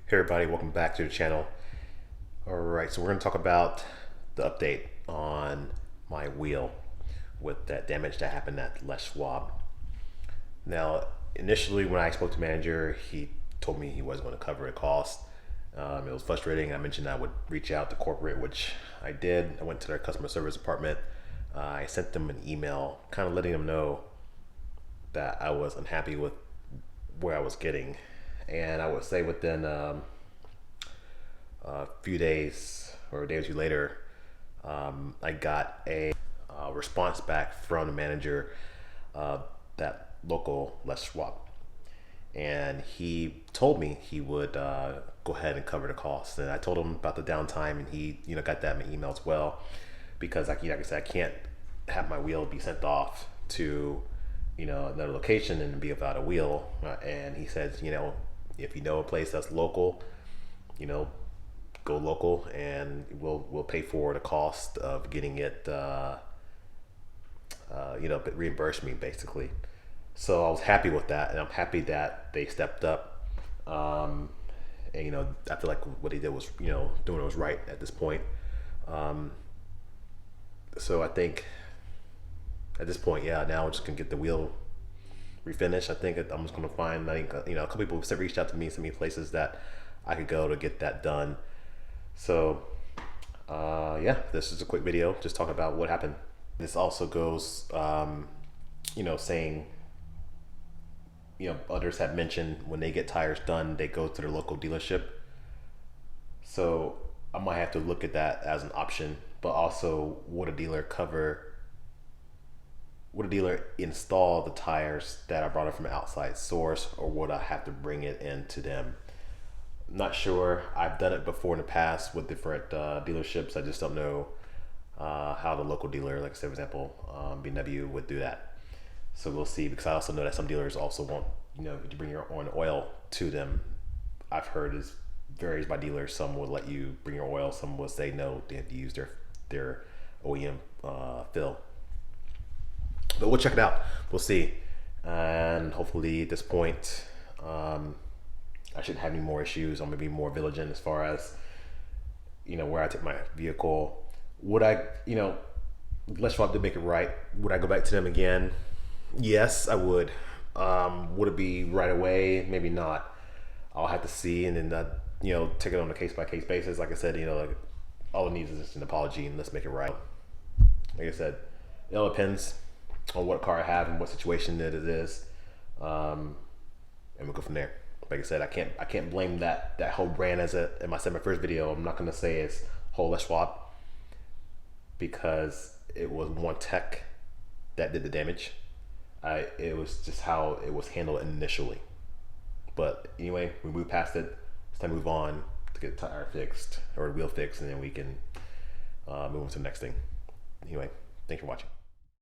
Hey everybody, welcome back to the channel. Alright, so we're going to talk about the update on my wheel with that damage that happened at Schwab. Now, initially when I spoke to the manager, he told me he wasn't going to cover the cost. It was frustrating. I mentioned I would reach out to corporate, which I did. I went to their customer service department. I sent them an email kind of letting them know that I was unhappy with where I was getting. And I would say within a few days or a day or two later, I got a response back from the manager, that local Schwab, and he told me he would go ahead and cover the costs. And I told him about the downtime, and he got that in my email as well, because like I said, I can't have my wheel be sent off to another location and be without a wheel. And he says, if you know a place that's local, go local, and we'll pay for the cost of getting it, reimburse me basically. So I was happy with that, and I'm happy that they stepped up. And I feel like what he did was, doing what was right at this point. So I think at this point, yeah, now I'm just gonna get the wheel refinish. I think I'm just gonna find, a couple people reached out to me, sent me places that I could go to get that done. So yeah, this is a quick video just talking about what happened. This also goes, saying, others have mentioned when they get tires done, they go to their local dealership. So I might have to look at that as an option, but also would a dealer install the tires that I brought in from an outside source, or would I have to bring it into them? I'm not sure. I've done it before in the past with different dealerships. I just don't know how the local dealer, like say for example, BMW would do that. So we'll see, because I also know that some dealers also want, if you bring your own oil to them. I've heard it varies by dealers. Some will let you bring your oil. Some will say no, they have to use their OEM fill. But we'll check it out. We'll see. And hopefully at this point, I shouldn't have any more issues. I'm gonna be more vigilant as far as, where I take my vehicle. Would I, let's try to make it right. Would I go back to them again? Yes, I would. Would it be right away? Maybe not. I'll have to see, and then take it on a case by case basis. Like I said, like all it needs is just an apology, and let's make it right. Like I said, it all depends on what car I have and what situation it is, and we'll go from there. Like I said, I can't blame that whole brand. As I said in my first video, I'm not gonna say it's whole Schwab, because it was one tech that did the damage. It was just how it was handled initially. But anyway, we moved past it. It's time to move on to get the tire fixed or the wheel fixed, and then we can move on to the next thing. Anyway, thanks for watching.